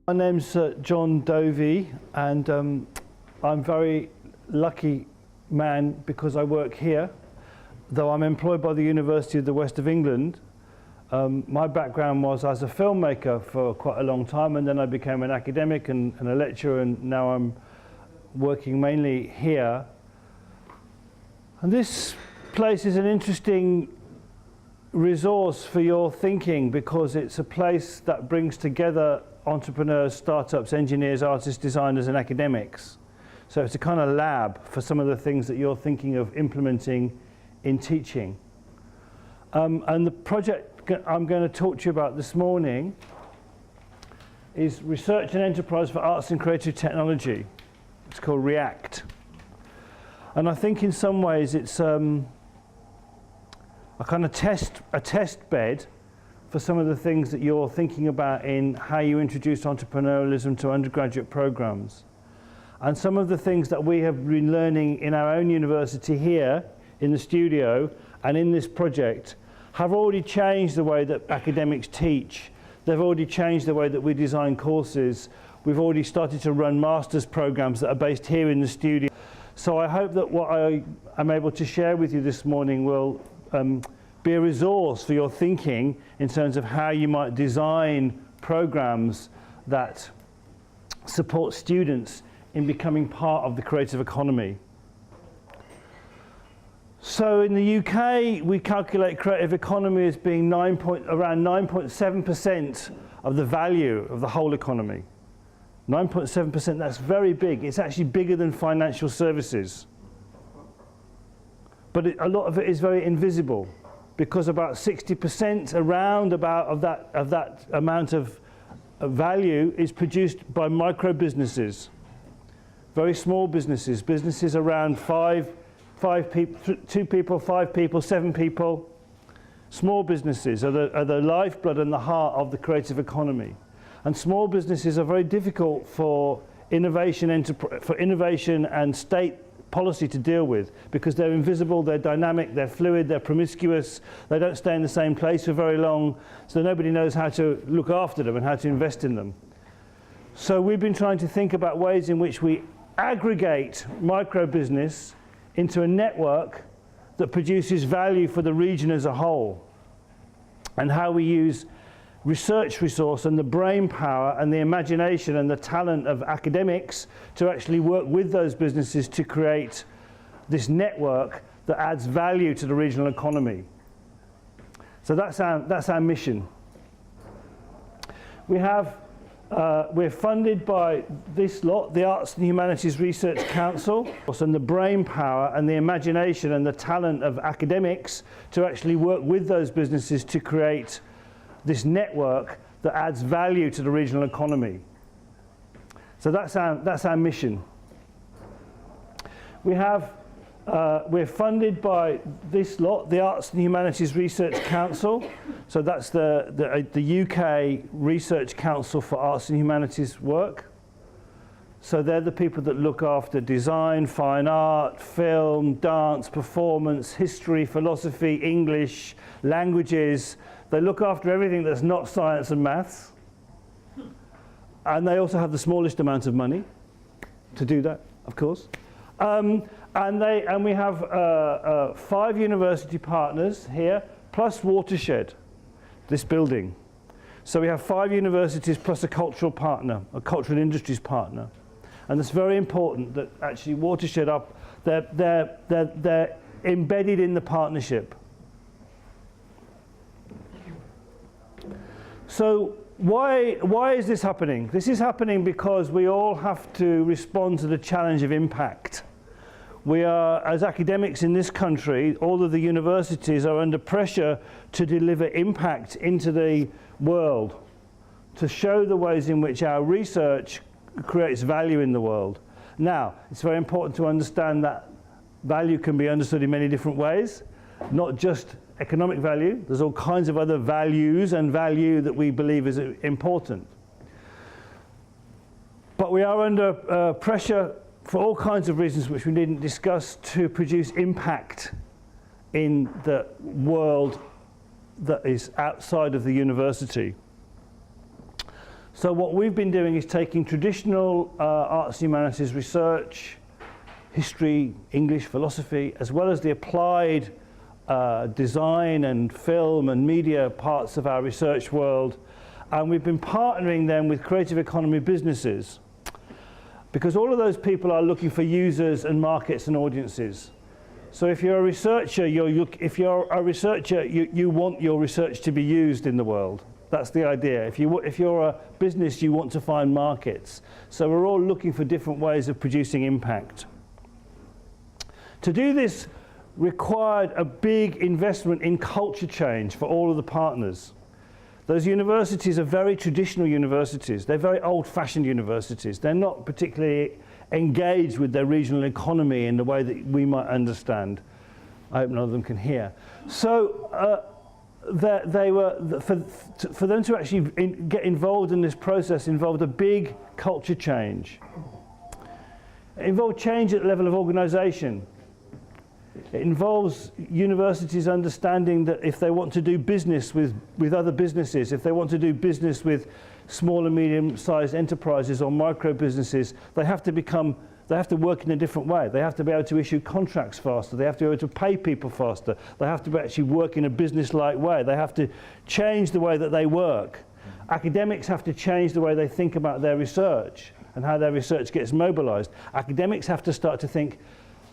My name's Jon Dovey, and I'm a very lucky man because I work here. Though I'm employed by the University of the West of England, my background was as a filmmaker for quite a long time, and then I became an academic and a lecturer, and now I'm working mainly here. And this place is an interesting resource for your thinking because it's a place that brings together entrepreneurs, startups, engineers, artists, designers and academics. So it's a kind of lab for some of the things that you're thinking of implementing in teaching. And the project I'm going to talk to you about this morning is Research and Enterprise for Arts and Creative Technology. It's called REACT. And I think in some ways it's a kind of test bed for some of the things that you're thinking about in how you introduce entrepreneurialism to undergraduate programs. And some of the things that we have been learning in our own university here in the studio and in this project have already changed the way that academics teach. They've already changed the way that we design courses. We've already started to run master's programs that are based here in the studio. So I hope that what I am able to share with you this morning will be a resource for your thinking in terms of how you might design programs that support students in becoming part of the creative economy. So in the UK, we calculate creative economy as being around 9.7% of the value of the whole economy. 9.7%, that's very big. It's actually bigger than financial services. But a lot of it is very invisible, because about 60% around about of that amount of value is produced by micro businesses, very small businesses, businesses around 2 people, 5 people, 7 people. Small businesses are the lifeblood and the heart of the creative economy. And small businesses are very difficult for innovation and state policy to deal with, because they're invisible, they're dynamic, they're fluid, they're promiscuous, they don't stay in the same place for very long, so nobody knows how to look after them and how to invest in them. So we've been trying to think about ways in which we aggregate micro business into a network that produces value for the region as a whole, and how we use research resource and the brain power and the imagination and the talent of academics to actually work with those businesses to create this network that adds value to the regional economy. So that's our mission. We're funded by this lot, the Arts and Humanities Research Council, and the brain power and the imagination and the talent of academics to actually work with those businesses to create this network that adds value to the regional economy. So that's our mission. We're funded by this lot, the Arts and Humanities Research Council. So that's the UK Research Council for Arts and Humanities work. So they're the people that look after design, fine art, film, dance, performance, history, philosophy, English, languages. They look after everything that's not science and maths. And they also have the smallest amount of money to do that, of course. And we have 5 university partners here, plus Watershed, this building. So we have 5 universities plus a cultural partner, a cultural industries partner. And it's very important that actually Watershed they're embedded in the partnership. So why is this happening? This is happening because we all have to respond to the challenge of impact. We are, as academics in this country, all of the universities are under pressure to deliver impact into the world, to show the ways in which our research creates value in the world. Now, it's very important to understand that value can be understood in many different ways, not just economic value. There's all kinds of other values and value that we believe is important. But we are under pressure for all kinds of reasons which we didn't discuss to produce impact in the world that is outside of the university. So what we've been doing is taking traditional arts and humanities research, history, English, philosophy, as well as the applied design and film and media parts of our research world, and we've been partnering them with creative economy businesses, because all of those people are looking for users and markets and audiences. So if you're a researcher, you want your research to be used in the world. That's the idea. If you're a business, you want to find markets. So we're all looking for different ways of producing impact. To do this required a big investment in culture change for all of the partners. Those universities are very traditional universities. They're very old-fashioned universities. They're not particularly engaged with their regional economy in the way that we might understand. I hope none of them can hear. So for them to actually get involved in this process involved a big culture change. It involved change at the level of organization. It involves universities understanding that if they want to do business with other businesses, if they want to do business with small and medium-sized enterprises or micro businesses, they have to work in a different way. They have to be able to issue contracts faster. They have to be able to pay people faster. They have to actually work in a business-like way. They have to change the way that they work. Academics have to change the way they think about their research and how their research gets mobilized. Academics have to start to think,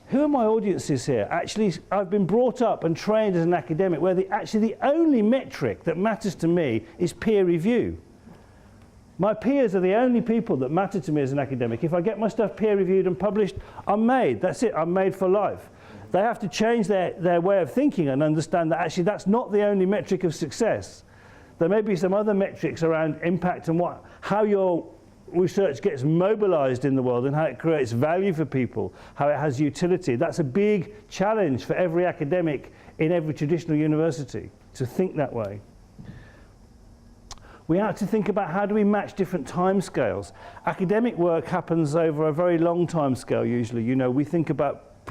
who are my audiences here? Actually, I've been brought up and trained as an academic where actually the only metric that matters to me is peer review. My peers are the only people that matter to me as an academic. If I get my stuff peer reviewed and published, I'm made. That's it. I'm made for life. They have to change their way of thinking and understand that actually that's not the only metric of success. There may be some other metrics around impact and how your research gets mobilized in the world and how it creates value for people, how it has utility. That's a big challenge for every academic in every traditional university, to think that way. We have to think about how do we match different timescales. Academic work happens over a very long timescale usually. You know, we think about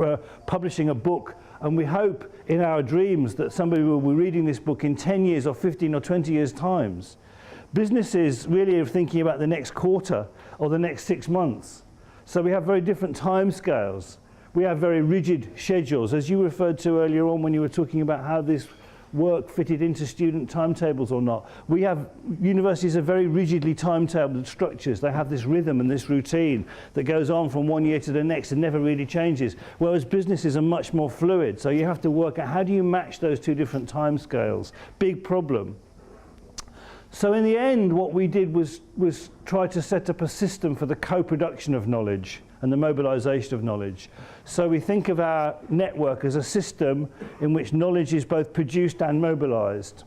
publishing a book and we hope in our dreams that somebody will be reading this book in 10 years or 15 or 20 years times. Businesses really are thinking about the next quarter or the next 6 months. So we have very different timescales. We have very rigid schedules, as you referred to earlier on when you were talking about how this work fitted into student timetables or not. Universities are very rigidly timetabled structures. They have this rhythm and this routine that goes on from one year to the next and never really changes, whereas businesses are much more fluid. So you have to work out how do you match those two different timescales. Big problem. So in the end, what we did was try to set up a system for the co-production of knowledge and the mobilization of knowledge. So we think of our network as a system in which knowledge is both produced and mobilized.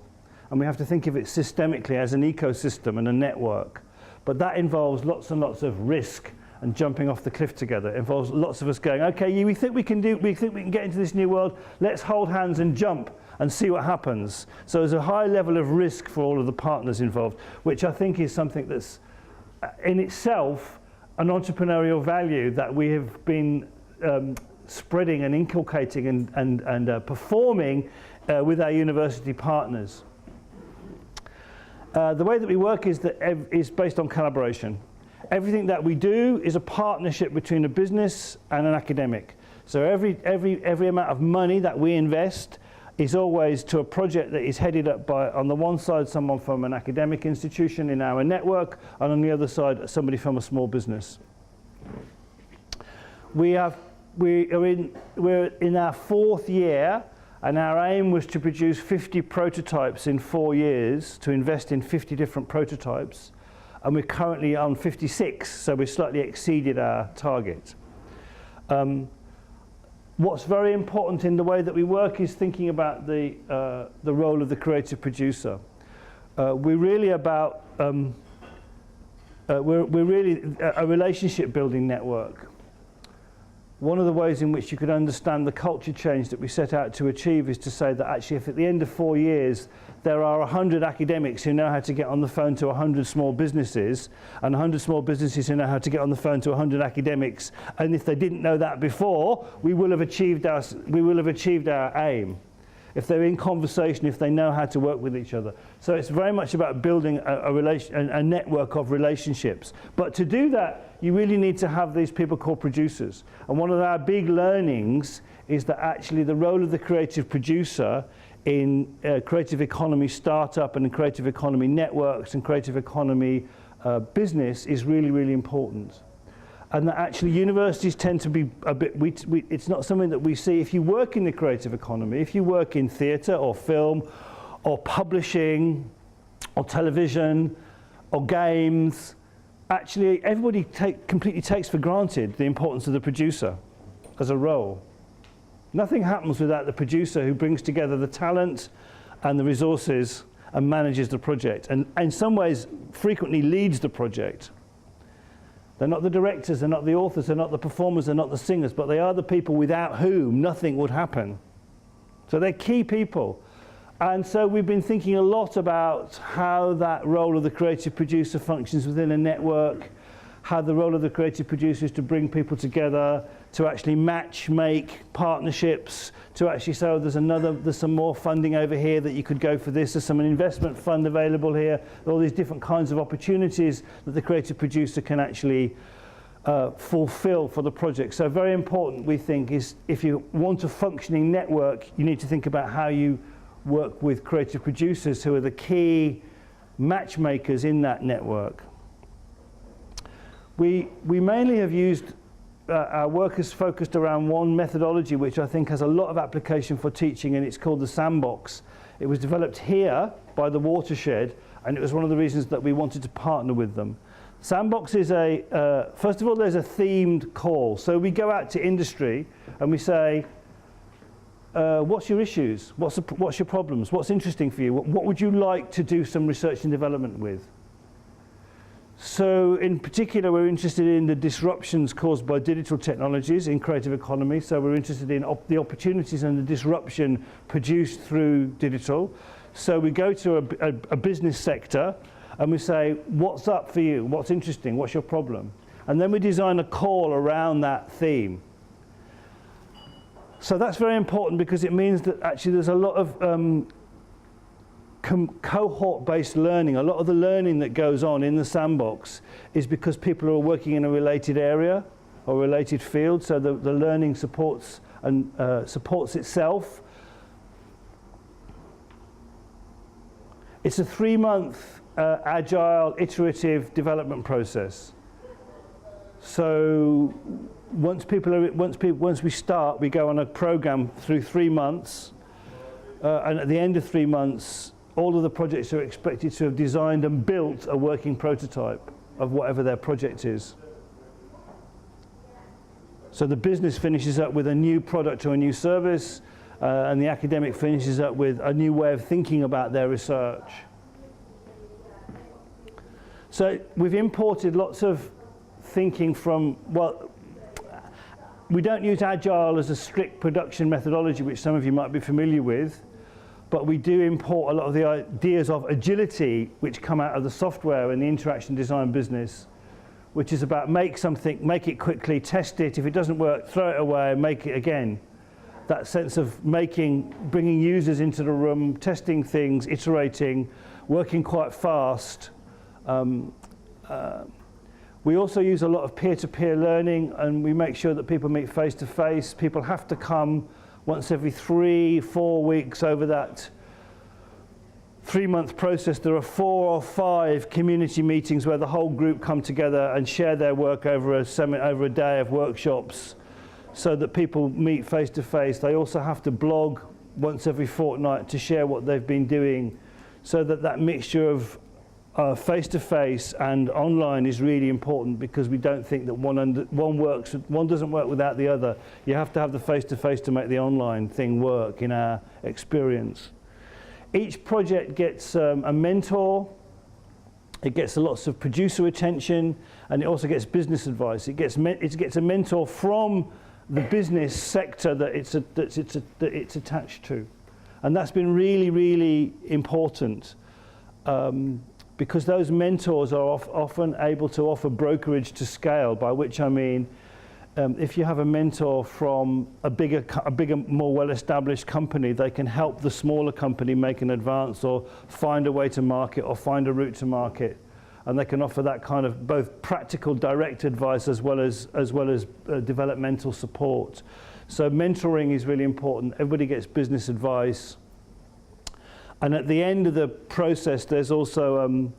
And we have to think of it systemically as an ecosystem and a network. But that involves lots and lots of risk and jumping off the cliff together. It involves lots of us going, okay, we think we can get into this new world, let's hold hands and jump and see what happens. So there's a high level of risk for all of the partners involved, which I think is something that's in itself an entrepreneurial value that we have been spreading and inculcating and performing with our university partners. The way that we work is based on collaboration. Everything that we do is a partnership between a business and an academic. So every amount of money that we invest is always to a project that is headed up by, on the one side, someone from an academic institution in our network, and on the other side, somebody from a small business. We're in our 4th year, and our aim was to produce 50 prototypes in 4 years, to invest in 50 different prototypes, and we're currently on 56, so we've slightly exceeded our target. What's very important in the way that we work is thinking about the role of the creative producer. We're really about we're really a relationship building network. One of the ways in which you could understand the culture change that we set out to achieve is to say that actually if at the end of 4 years there are 100 academics who know how to get on the phone to 100 small businesses and 100 small businesses who know how to get on the phone to 100 academics, and if they didn't know that before, we will have achieved our aim. if they're in conversation, if they know how to work with each other. So it's very much about building a network of relationships. But to do that, you really need to have these people called producers. And one of our big learnings is that actually the role of the creative producer in creative economy startup and in creative economy networks and creative economy business is really, really important. And that actually universities tend to be a bit, it's not something that we see. If you work in the creative economy, if you work in theatre or film or publishing or television or games, actually everybody completely takes for granted the importance of the producer as a role. Nothing happens without the producer who brings together the talent and the resources and manages the project, and in some ways frequently leads the project. They're not the directors, they're not the authors, they're not the performers, they're not the singers, but they are the people without whom nothing would happen. So they're key people. And so we've been thinking a lot about how that role of the creative producer functions within a network, how the role of the creative producer is to bring people together, to actually make partnerships, to actually say, oh, there's some more funding over here that you could go for this, there's some investment fund available here, all these different kinds of opportunities that the creative producer can actually fulfill for the project. So very important, we think, is if you want a functioning network, you need to think about how you work with creative producers who are the key matchmakers in that network. We mainly have used, our work has focused around one methodology which I think has a lot of application for teaching, and it's called the sandbox. It was developed here by the Watershed, and it was one of the reasons that we wanted to partner with them. Sandbox is first of all, there's a themed call. So we go out to industry and we say, what's your issues? What's your problems? What's interesting for you? What would you like to do some research and development with? So in particular, we're interested in the disruptions caused by digital technologies in creative economy. So we're interested in the opportunities and the disruption produced through digital. So we go to a business sector and we say, what's up for you? What's interesting? What's your problem? And then we design a call around that theme. So that's very important because it means that actually there's a lot of cohort-based learning. A lot of the learning that goes on in the sandbox is because people are working in a related area or related field, so the learning supports itself. It's a 3-month agile, iterative development process. So once we start, we go on a program through 3 months, and at the end of 3 months, all of the projects are expected to have designed and built a working prototype of whatever their project is. So the business finishes up with a new product or a new service, and the academic finishes up with a new way of thinking about their research. So we've imported lots of thinking from, well, we don't use Agile as a strict production methodology, which some of you might be familiar with, but we do import a lot of the ideas of agility which come out of the software and the interaction design business, which is about make something, make it quickly, test it. If it doesn't work, throw it away and make it again. That sense of bringing users into the room, testing things, iterating, working quite fast. We also use a lot of peer-to-peer learning, and we make sure that people meet face-to-face. People have to come once every 3-4 weeks over that 3-month process. There are 4 or 5 community meetings where the whole group come together and share their work over a day of workshops so that people meet face-to-face. They also have to blog once every fortnight to share what they've been doing, so that mixture of face-to-face and online is really important, because we don't think that one doesn't work without the other. You have to have the face-to-face to make the online thing work, in our experience. Each project gets a mentor. It gets lots of producer attention, and it also gets business advice. It gets a mentor from the business sector that it's attached to, and that's been really, really important. Because those mentors are often able to offer brokerage to scale, by which I mean if you have a mentor from a bigger, more well-established company, they can help the smaller company make an advance or find a way to market or find a route to market. And they can offer that kind of both practical, direct advice as well as developmental support. So mentoring is really important. Everybody gets business advice. And at the end of the process, there's also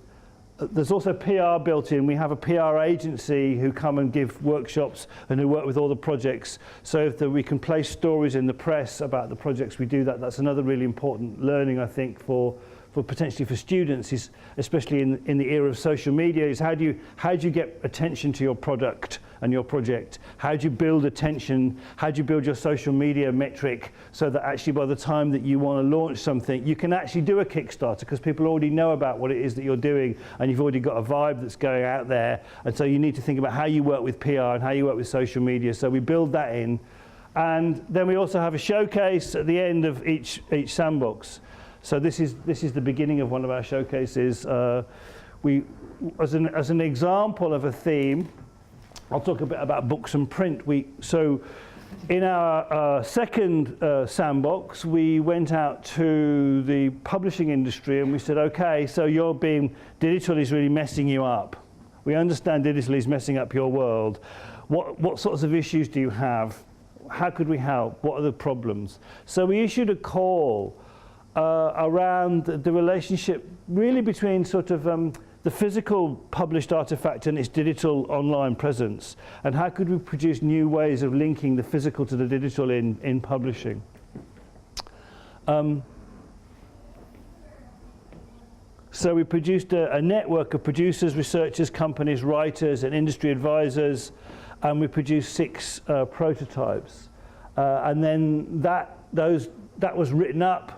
PR built in. We have a PR agency who come and give workshops and who work with all the projects. So if we can place stories in the press about the projects we do, that's another really important learning, I think, for potentially for students, is especially in the era of social media, is how do you get attention to your product and your project? How do you build attention? How do you build your social media metric so that actually by the time that you want to launch something, you can actually do a Kickstarter because people already know about what it is that you're doing and you've already got a vibe that's going out there. And so you need to think about how you work with PR and how you work with social media. So we build that in. And then we also have a showcase at the end of each sandbox. So this is the beginning of one of our showcases. We, as an example of a theme, I'll talk a bit about books and print. So in our second sandbox, we went out to the publishing industry and we said, okay, so digital is really messing you up. We understand digital is messing up your world. What sorts of issues do you have? How could we help? What are the problems? So we issued a call around the relationship really between sort of the physical published artifact and its digital online presence, and how could we produce new ways of linking the physical to the digital in publishing. So we produced a network of producers, researchers, companies, writers and industry advisors, and we produced 6 prototypes. And then that was written up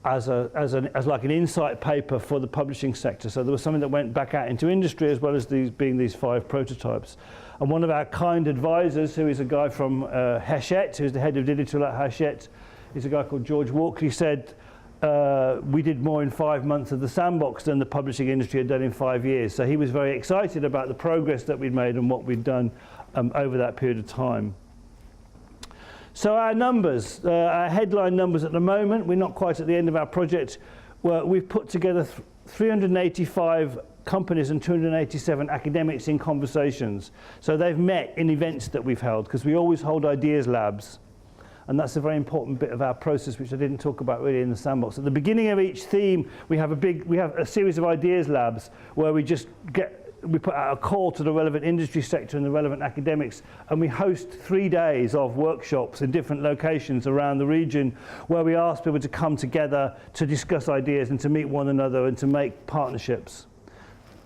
as like an insight paper for the publishing sector. So there was something that went back out into industry as well as these 5 prototypes. And one of our kind advisors, who is a guy from Hachette, who's the head of digital at Hachette, is a guy called George Walkley, said we did more in 5 months of the sandbox than the publishing industry had done in 5 years. So he was very excited about the progress that we'd made and what we'd done over that period of time. So our numbers, our headline numbers at the moment, we're not quite at the end of our project. We've put together 385 companies and 287 academics in conversations. So they've met in events that we've held, because we always hold ideas labs. And that's a very important bit of our process, which I didn't talk about really in the sandbox. At the beginning of each theme, we have a series of ideas labs where we put out a call to the relevant industry sector and the relevant academics, and we host 3 days of workshops in different locations around the region where we ask people to come together to discuss ideas and to meet one another and to make partnerships.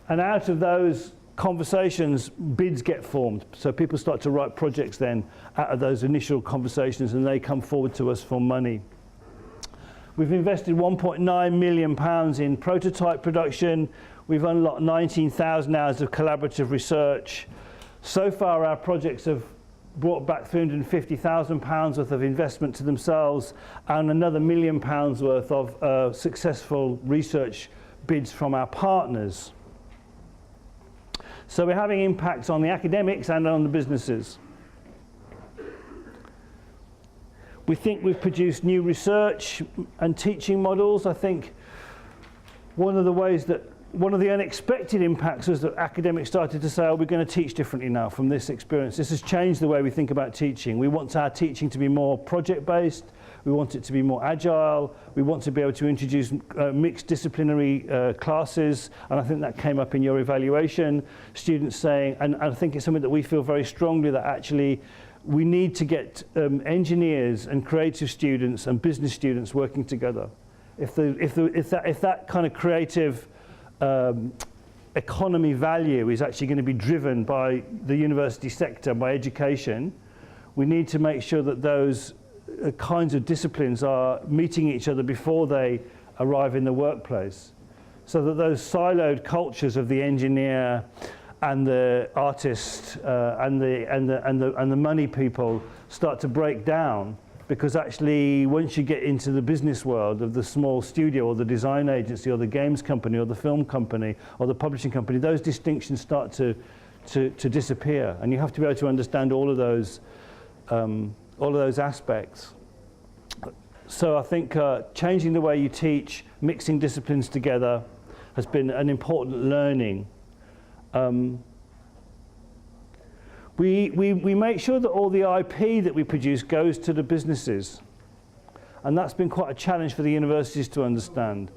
And out of those conversations, bids get formed. So people start to write projects then out of those initial conversations, and they come forward to us for money. We've invested £1.9 million in prototype production. We've unlocked 19,000 hours of collaborative research. So far, our projects have brought back £350,000 worth of investment to themselves and another £1 million worth of successful research bids from our partners. So we're having impacts on the academics and on the businesses. We think we've produced new research and teaching models. I think one of the unexpected impacts was that academics started to say, oh, we're going to teach differently now from this experience. This has changed the way we think about teaching. We want our teaching to be more project-based. We want it to be more agile. We want to be able to introduce mixed disciplinary classes. And I think that came up in your evaluation. Students saying, and I think it's something that we feel very strongly, that actually we need to get engineers and creative students and business students working together. If that kind of creative economy value is actually going to be driven by the university sector, by education, we need to make sure that those kinds of disciplines are meeting each other before they arrive in the workplace, so that those siloed cultures of the engineer and the artist and the money people start to break down. Because actually, once you get into the business world of the small studio or the design agency or the games company or the film company or the publishing company, those distinctions start to to disappear. And you have to be able to understand all of those aspects. So I think changing the way you teach, mixing disciplines together has been an important learning. We make sure that all the IP that we produce goes to the businesses. And that's been quite a challenge for the universities to understand.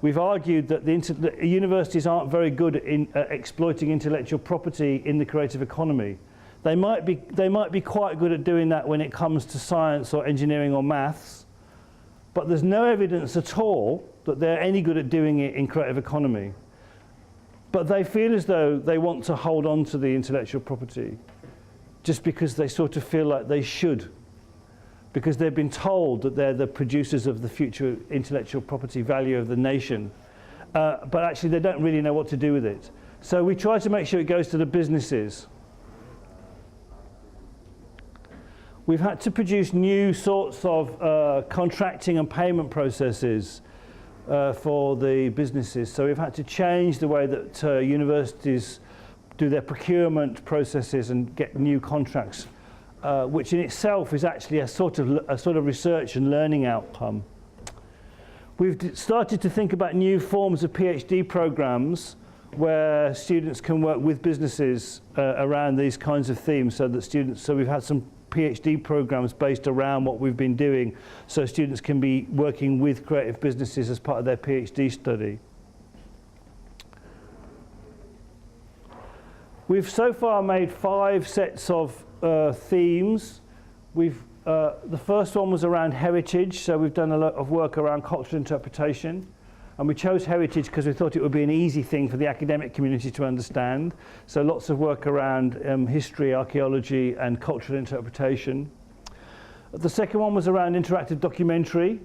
We've argued that the universities aren't very good at exploiting intellectual property in the creative economy. They might be quite good at doing that when it comes to science or engineering or maths, but there's no evidence at all that they're any good at doing it in creative economy. But they feel as though they want to hold on to the intellectual property just because they sort of feel like they should, because they've been told that they're the producers of the future intellectual property value of the nation. But actually they don't really know what to do with it. So we try to make sure it goes to the businesses. We've had to produce new sorts of contracting and payment processes for the businesses. So we've had to change the way that universities do their procurement processes and get new contracts, which in itself is actually a sort of research and learning outcome. We've started to think about new forms of PhD programs where students can work with businesses around these kinds of themes, so we've had some PhD programs based around what we've been doing, so students can be working with creative businesses as part of their PhD study. We've so far made 5 sets of themes. The first one was around heritage, so we've done a lot of work around cultural interpretation. And we chose heritage because we thought it would be an easy thing for the academic community to understand. So lots of work around history, archaeology, and cultural interpretation. The second one was around interactive documentary,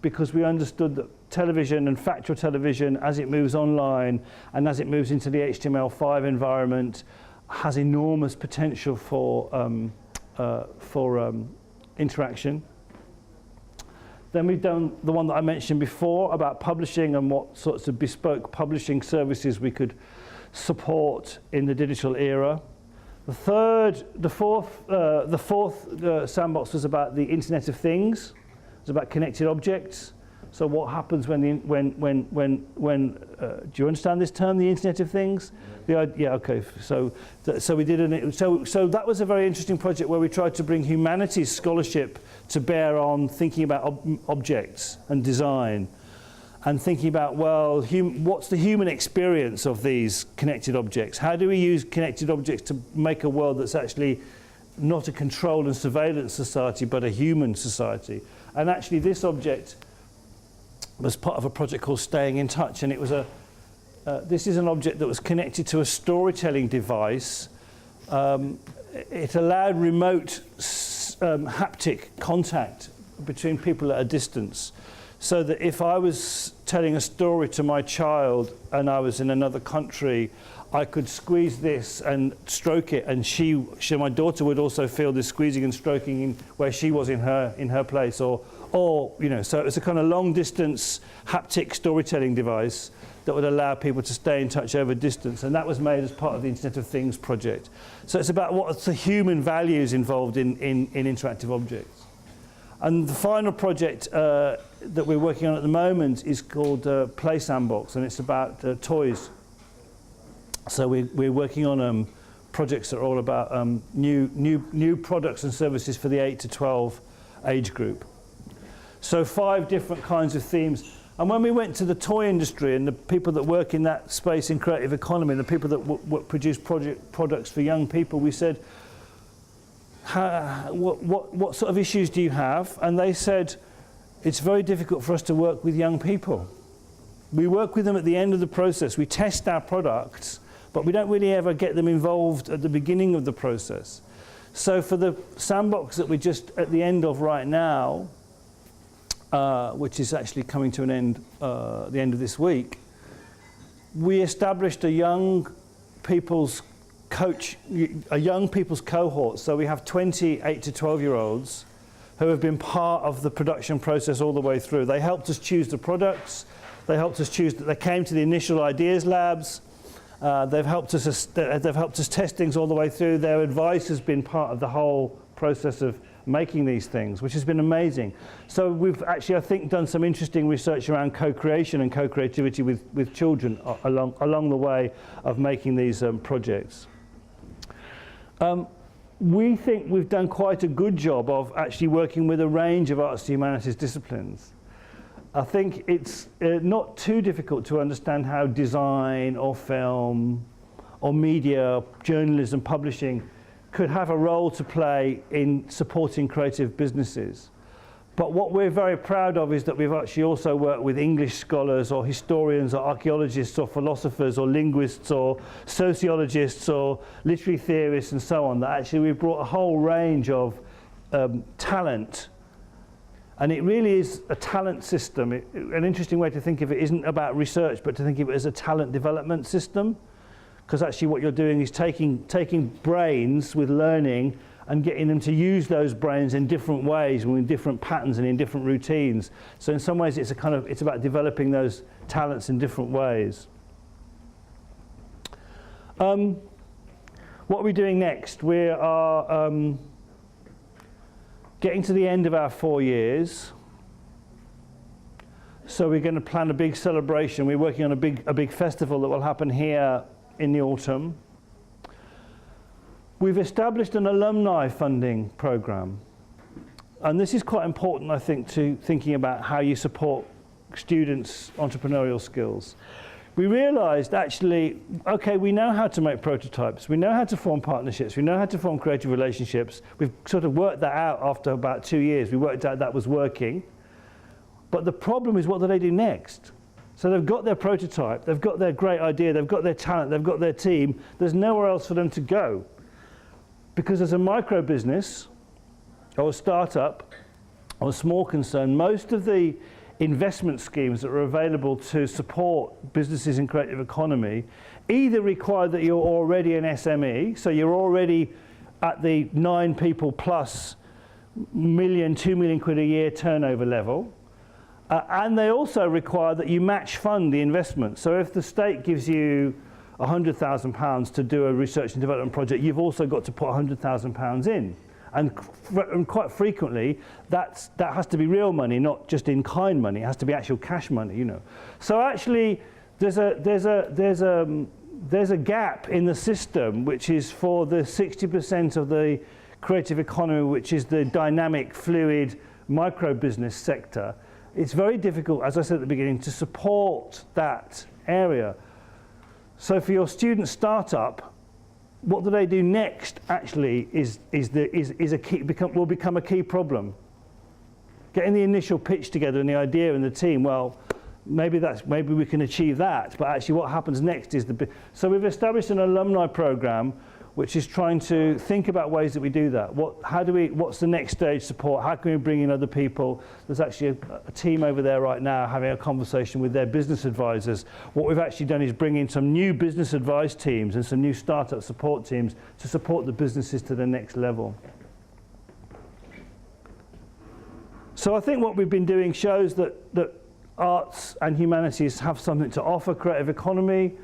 because we understood that television and factual television, as it moves online and as it moves into the HTML5 environment, has enormous potential for interaction. Then we've done the one that I mentioned before about publishing and what sorts of bespoke publishing services we could support in the digital era. The fourth sandbox was about the Internet of Things. It's about connected objects. So what happens when do you understand this term, the Internet of Things? Yeah, okay. So we did so that was a very interesting project where we tried to bring humanities scholarship to bear on thinking about objects and design, and thinking about, well, what's the human experience of these connected objects? How do we use connected objects to make a world that's actually not a control and surveillance society, but a human society? And actually this object was part of a project called Staying in Touch, and it was this is an object that was connected to a storytelling device. It allowed remote haptic contact between people at a distance, so that if I was telling a story to my child and I was in another country, I could squeeze this and stroke it, and my daughter would also feel this squeezing and stroking in where she was in her place, or you know. So it was a kind of long distance haptic storytelling device that would allow people to stay in touch over distance, and that was made as part of the Internet of Things project. So it's about what's the human values involved in interactive objects. And the final project that we're working on at the moment is called Play Sandbox, and it's about toys. So we're working on projects that are all about new products and services for the 8 to 12 age group. So 5 different kinds of themes. And when we went to the toy industry and the people that work in that space in creative economy, and the people that produce products for young people, we said, what sort of issues do you have? And they said, it's very difficult for us to work with young people. We work with them at the end of the process. We test our products, but we don't really ever get them involved at the beginning of the process. So for the sandbox that we're just at the end of right now, which is actually coming to an end at the end of this week, we established a young people's cohort. So we have 20 8 to 12-year-olds who have been part of the production process all the way through. They helped us choose the products. They helped us choose. They came to the initial ideas labs, They've helped us test things all the way through. Their advice has been part of the whole process of making these things, which has been amazing. So we've actually, I think, done some interesting research around co-creation and co-creativity with children along the way of making these projects. We think we've done quite a good job of actually working with a range of arts and humanities disciplines. I think it's not too difficult to understand how design or film or media, journalism, publishing could have a role to play in supporting creative businesses. But what we're very proud of is that we've actually also worked with English scholars or historians or archaeologists or philosophers or linguists or sociologists or literary theorists and so on, that actually we've brought a whole range of talent. And it really is a talent system. An interesting way to think of it isn't about research, but to think of it as a talent development system. Because actually what you're doing is taking brains with learning and getting them to use those brains in different ways, with different patterns and in different routines. So in some ways it's about developing those talents in different ways. What are we doing next? We are getting to the end of our 4 years. So we're going to plan a big celebration. We're working on a big festival that will happen here in the autumn. We've established an alumni funding program, and this is quite important, I think, to thinking about how you support students' entrepreneurial skills. We realized actually, okay, we know how to make prototypes, we know how to form partnerships, we know how to form creative relationships. We've sort of worked that out after about 2 years. We worked out that was working. But the problem is, what do they do next? So they've got their prototype, they've got their great idea, they've got their talent, they've got their team. There's nowhere else for them to go. Because as a micro business, or a startup, or a small concern, most of the investment schemes that are available to support businesses in creative economy either require that you're already an SME, so you're already at the 9 people plus million, 2 million quid a year turnover level. And they also require that you match fund the investment. So if the state gives you £100,000 to do a research and development project, you've also got to put £100,000 in. And quite frequently, that has to be real money, not just in-kind money. It has to be actual cash money, you know. So actually, there's a gap in the system, which is for the 60% of the creative economy, which is the dynamic, fluid micro business sector. It's very difficult, as I said at the beginning, to support that area. So for your student startup, what do they do next actually will become a key problem. Getting the initial pitch together and the idea and the team, well, maybe we can achieve that, but actually what happens next is so we've established an alumni program which is trying to think about ways that we do that. What's the next stage support? How can we bring in other people? There's actually a team over there right now having a conversation with their business advisors. What we've actually done is bring in some new business advice teams and some new startup support teams to support the businesses to the next level. So I think what we've been doing shows that arts and humanities have something to offer creative economy.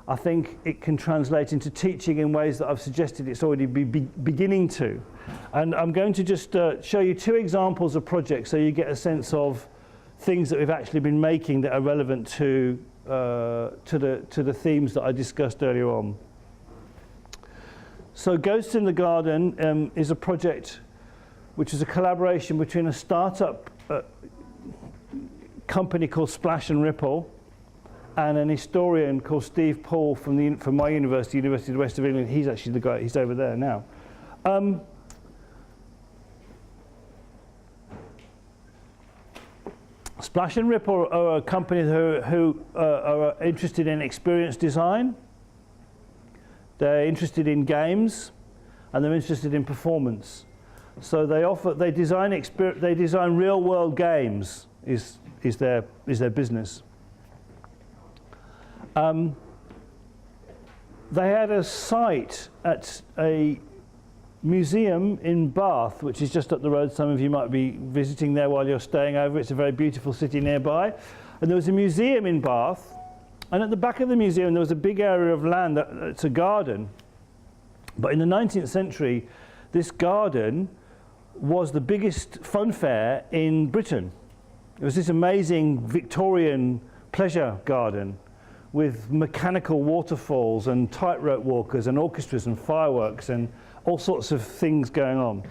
I think it can translate into teaching in ways that I've suggested it's already beginning to. And I'm going to just show you 2 examples of projects so you get a sense of things that we've actually been making that are relevant to the themes that I discussed earlier on. So Ghosts in the Garden is a project which is a collaboration between a startup company called Splash and Ripple and an historian called Steve Paul from my university, University of the West of England. He's actually the guy, he's over there now. Splash and Ripple are a company who are interested in experience design. They're interested in games, and they're interested in performance. So they design real-world games. Is their business. They had a site at a museum in Bath, which is just up the road. Some of you might be visiting there while you're staying over. It's a very beautiful city nearby. And there was a museum in Bath, And at the back of the museum, there was a big area of land it's a garden. But in the 19th century, this garden was the biggest fun fair in Britain. It was this amazing Victorian pleasure garden with mechanical waterfalls and tightrope walkers and orchestras and fireworks and all sorts of things going on.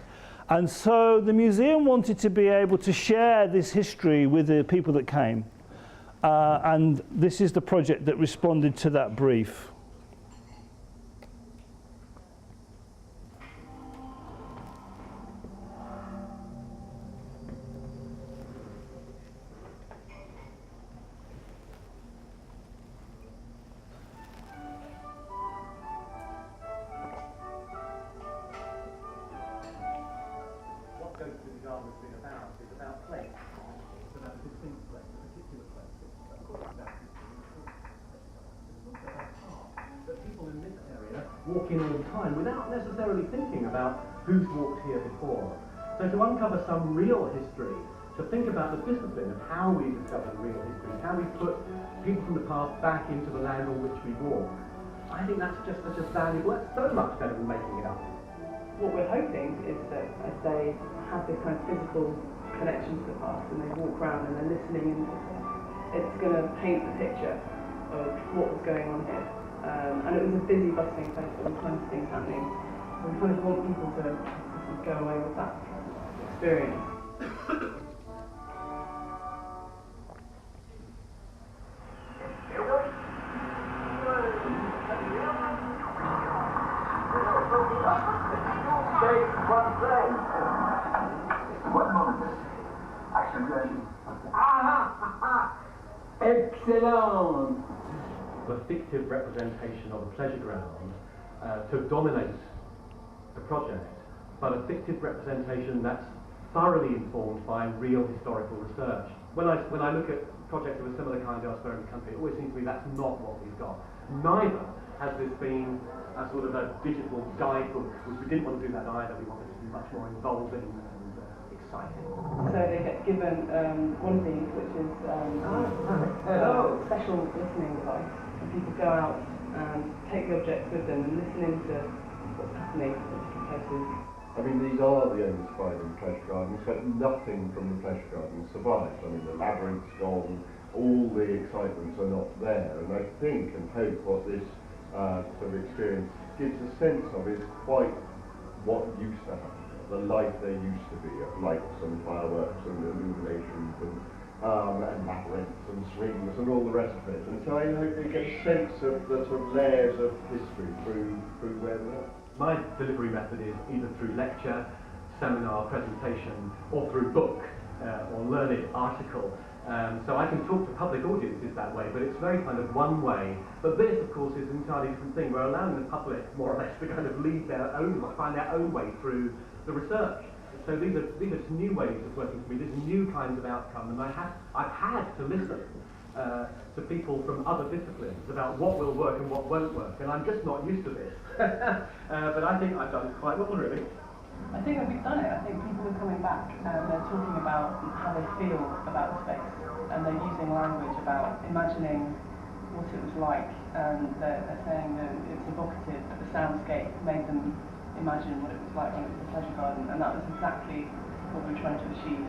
And so the museum wanted to be able to share this history with the people that came. And this is the project that responded to that brief. Walk in all the time without necessarily thinking about who's walked here before. So to uncover some real history, to think about the discipline of how we discover real history, how we put people from the past back into the land on which we walk, I think that's just such a valuable, that's so much better than making it up. What we're hoping is that as they have this kind of physical connection to the past and they walk around and they're listening, and it's going to paint the picture of what was going on here. And it was a busy, bustling place, with all kinds of things happening. So we kind of want people to go away with that experience. One moment. Action ready. Excellent. The fictive representation of a pleasure ground to dominate the project, but a fictive representation that's thoroughly informed by real historical research. When I look at projects of a similar kind elsewhere in the country, it always seems to me that's not what we've got. Neither has this been a sort of a digital guidebook, which we didn't want to do that either. We wanted it to be much more involving and exciting. So they get given one of these, which is a special listening device. And people go out and take the objects with them and listen into what's happening in different places. I mean, these are the only surviving pleasure gardens, but nothing from the pleasure gardens survives. I mean, the labyrinth's gone, all the excitements are not there, and I think and hope what this sort of experience gives a sense of is quite what used to happen, the life there used to be, of lights and fireworks and illuminations and labyrinths and swings and all the rest of it. And so I hope you get a sense of the sort of layers of history through where they are. My delivery method is either through lecture, seminar, presentation, or through book or learned article. So I can talk to public audiences that way, but it's very kind of one way. But this, of course, is an entirely different thing. We're allowing the public, more or less, to kind of find their own way through the research. So these are some new ways of working for me. These are new kinds of outcome, and I've had to listen to people from other disciplines about what will work and what won't work, and I'm just not used to this. But I think I've done it quite well, really. I think that we've done it. I think people are coming back and they're talking about how they feel about the space, and they're using language about imagining what it was like, and they're saying that it's evocative, that the soundscape made them imagine what it was like when it was a pleasure garden, and that was exactly what we were trying to achieve.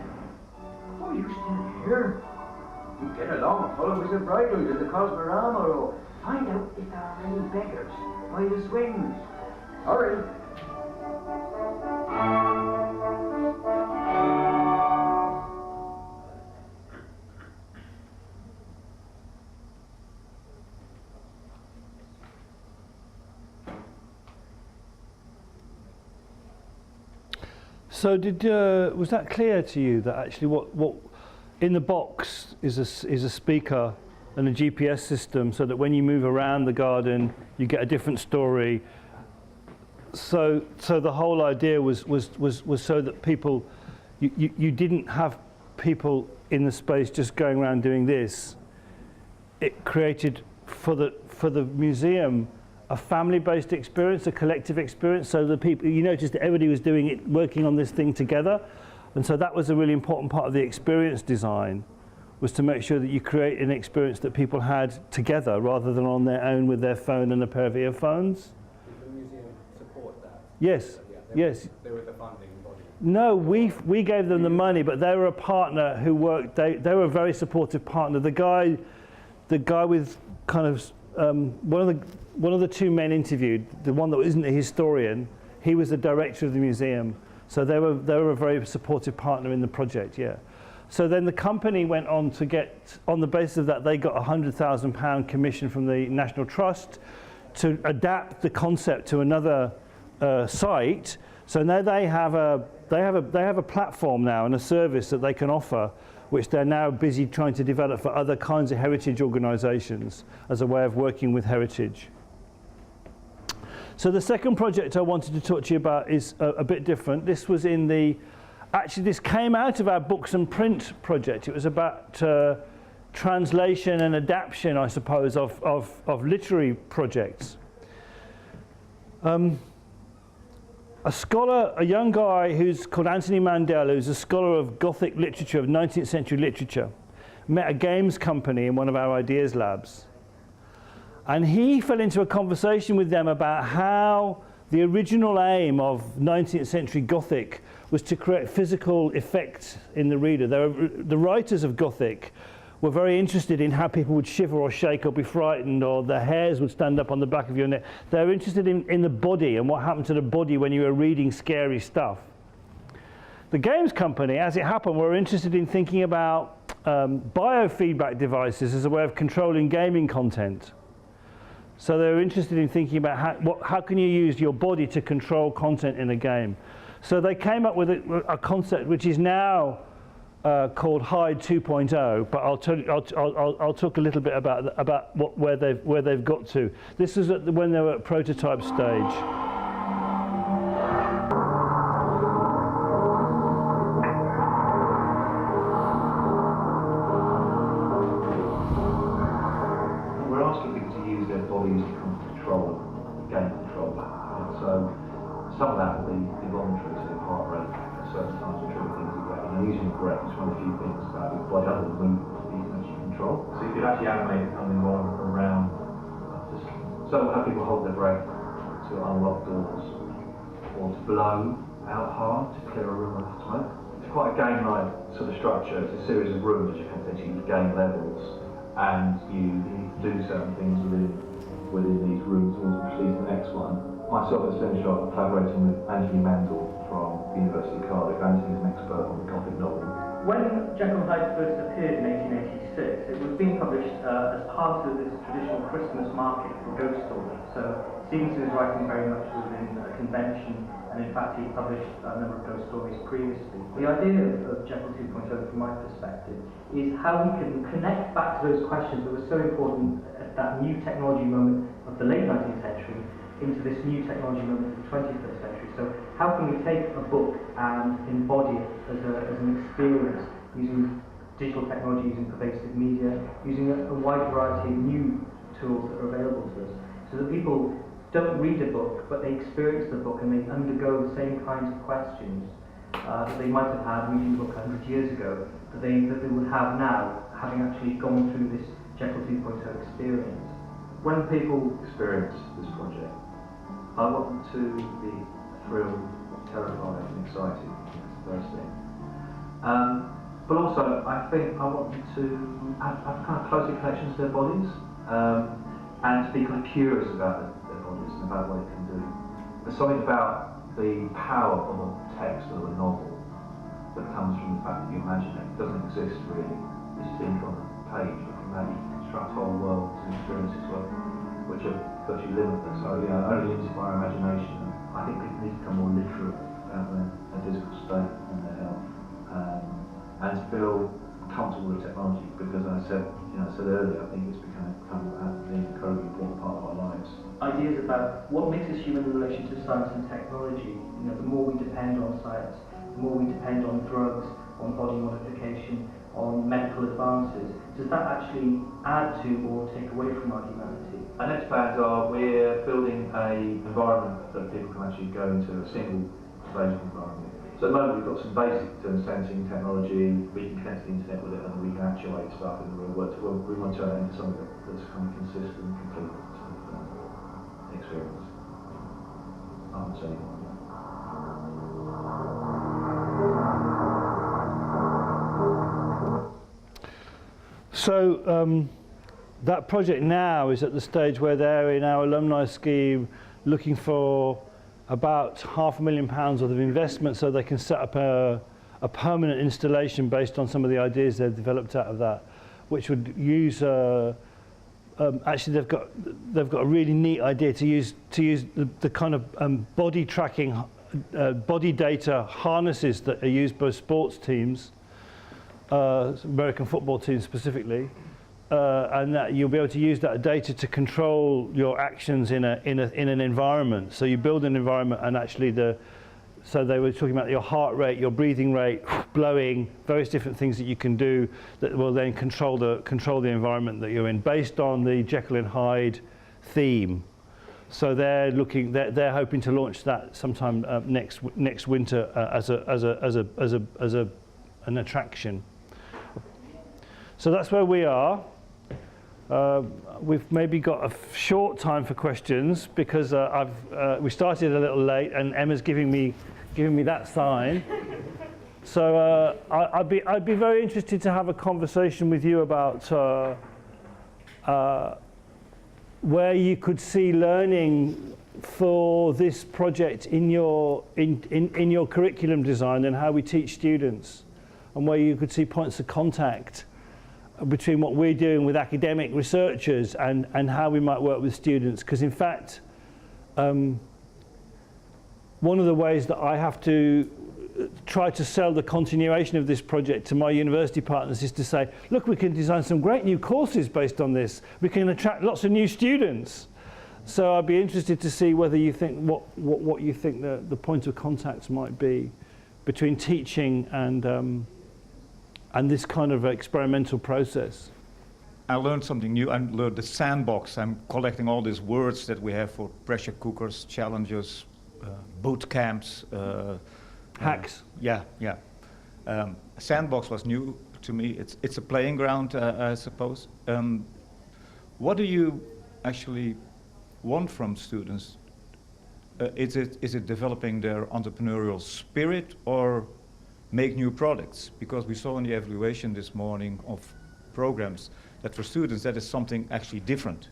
Oh, you're still here? You get along and follow with the bridles in the Cosmorama, or find out if there are any beggars by the swings. Hurry! So was that clear to you that actually what in the box is a speaker and a GPS system, so that when you move around the garden you get a different story? So the whole idea was so that people, you didn't have people in the space just going around doing this. It created for the museum a family-based experience, a collective experience, so the people, you noticed that everybody was doing it, working on this thing together, and so that was a really important part of the experience design, was to make sure that you create an experience that people had together rather than on their own with their phone and a pair of earphones. Did the museum support that? Yes, yes. They were the funding body. No, we gave them the money, but they were a partner who worked. They were a very supportive partner. The guy with kind of one of the two men interviewed, the one that isn't a historian, he was the director of the museum. So they were a very supportive partner in the project. Yeah. So then the company went on to get, on the basis of that, they got a £100,000 commission from the National Trust to adapt the concept to another site. So now they have a platform now and a service that they can offer, which they're now busy trying to develop for other kinds of heritage organisations as a way of working with heritage. So the second project I wanted to talk to you about is a bit different. This was in the, actually this came out of our books and print project. It was about translation and adaptation, I suppose, of literary projects. A scholar, a young guy who's called Anthony Mandel, who's a scholar of Gothic literature, of 19th century literature, met a games company in one of our ideas labs. And he fell into a conversation with them about how the original aim of 19th century Gothic was to create physical effect in the reader. The writers of Gothic were very interested in how people would shiver or shake or be frightened, or the hairs would stand up on the back of your neck. They were interested in the body and what happened to the body when you were reading scary stuff. The games company, as it happened, were interested in thinking about biofeedback devices as a way of controlling gaming content. So they were interested in thinking about how can you use your body to control content in a game. So they came up with a concept which is now called Hide 2.0, but I'll talk a little bit about where they've got to. This is when they were at prototype stage. We're asking people to use their bodies to control, game control. So some of that will be voluntary, so heart rate at certain times will trigger things like that. Using it correctly is one of the few things about your body other than movement that you can actually control. So you could actually animate something more around, so have people hold their breath to unlock doors, or to blow out hard to clear a room of smoke. It's quite a game-like sort of structure. It's a series of rooms, as you can see, you game levels, and you do certain things within these rooms. We'll proceed to the next one. Myself as finished off collaborating with Anthony Mandel from the University of Cardiff. Anthony is an expert on the Gothic novel. When Jekyll and Hyde first appeared in 1886, it was being published as part of this traditional Christmas market for ghost stories. So Stevenson is writing very much within a convention, and in fact he published a number of ghost stories previously. The idea of Jekyll 2.0 from my perspective is how we can connect back to those questions that were so important at that new technology moment of the late 19th century into this new technology moment of the 21st century. So how can we take a book and embody it as an experience using digital technology, using pervasive media, using a wide variety of new tools that are available to us, so that people don't read a book, but they experience the book and they undergo the same kinds of questions that they might have had reading the book 100 years ago, that they would have now, having actually gone through this Jekyll 2.0 experience. When people experience this project, I want them to be thrilled, terrified and excited. That's the first thing. But also, I think I want them to have kind of closer connections to their bodies, and to be kind of curious about their bodies and about what it can do. There's something about the power of a text or a novel that comes from the fact that you imagine it. It doesn't exist really. It's think on a page, but from that you can construct whole worlds and experiences which are virtually limitless. So yeah, only limited by our imagination. I think people need to become more literate about their physical state and their health, and to feel comfortable with technology, because as I said earlier, I think it's become an incredibly important part of our lives. Ideas about what makes us human in relation to science and technology. The more we depend on science, the more we depend on drugs, on body modification, on medical advances, does that actually add to or take away from our humanity? Our next plans are, we're building an environment that people can actually go into, a single physical environment So at the moment we've got some basic sensing technology, we can connect to the internet with it and we can actuate stuff in the real world. We want to turn it into something that's kind of consistent and complete sort of, experience. I wouldn't say more. So that project now is at the stage where they're in our alumni scheme looking for about £500,000 worth of investment so they can set up a permanent installation based on some of the ideas they've developed out of that, which would use actually they've got a really neat idea to use the kind of body tracking body data harnesses that are used by sports teams, American football teams specifically, and that you'll be able to use that data to control your actions in an environment. So you build an environment, and actually so they were talking about your heart rate, your breathing rate, blowing, various different things that you can do that will then control the environment that you're in based on the Jekyll and Hyde theme. So they're hoping to launch that sometime next winter as an attraction. So that's where we are. We've maybe got a short time for questions because we started a little late and Emma's giving me that sign. So I'd be very interested to have a conversation with you about where you could see learning for this project in your curriculum design and how we teach students, and where you could see points of contact between what we're doing with academic researchers and how we might work with students. Because in fact, one of the ways that I have to try to sell the continuation of this project to my university partners is to say, look, we can design some great new courses based on this. We can attract lots of new students. So I'd be interested to see whether you think what you think the point of contacts might be between teaching and this kind of experimental process. I learned something new. I learned the sandbox. I'm collecting all these words that we have for pressure cookers, challenges, boot camps. Hacks. Yeah. Sandbox was new to me. It's a playing ground, I suppose. What do you actually want from students? Is it developing their entrepreneurial spirit or make new products? Because we saw in the evaluation this morning of programs that for students that is something actually different.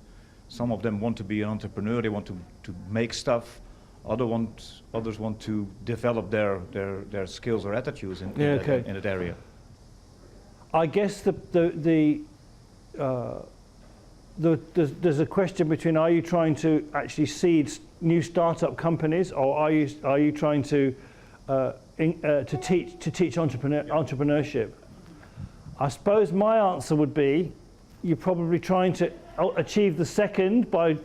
Some of them want to be an entrepreneur, they want to make stuff. Others want to develop their skills or attitudes in that area. I guess there's a question between, are you trying to actually seed new startup companies, or are you trying to teach entrepreneurship? I suppose my answer would be, you're probably trying to achieve the second by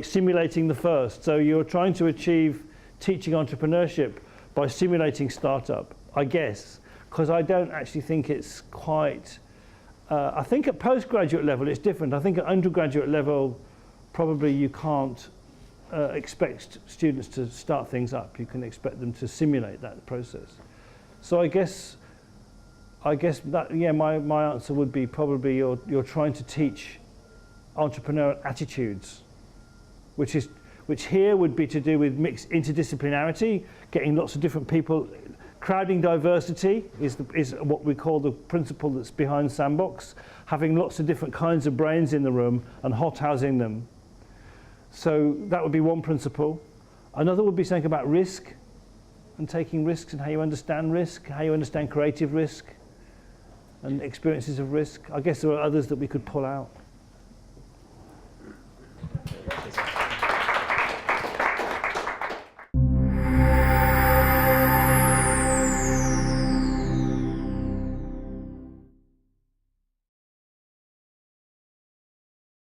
simulating the first. So you're trying to achieve teaching entrepreneurship by simulating startup, I guess, because I don't actually think it's quite. I think at postgraduate level it's different. I think at undergraduate level, probably you can't expect students to start things up. You can expect them to simulate that process. So I guess that, yeah, my answer would be probably you're trying to teach entrepreneurial attitudes, which here would be to do with mixed interdisciplinarity, getting lots of different people. Crowding diversity is what we call the principle that's behind Sandbox, having lots of different kinds of brains in the room and hothousing them. So that would be one principle. Another would be something about risk and taking risks and how you understand risk, how you understand creative risk and experiences of risk. I guess there are others that we could pull out.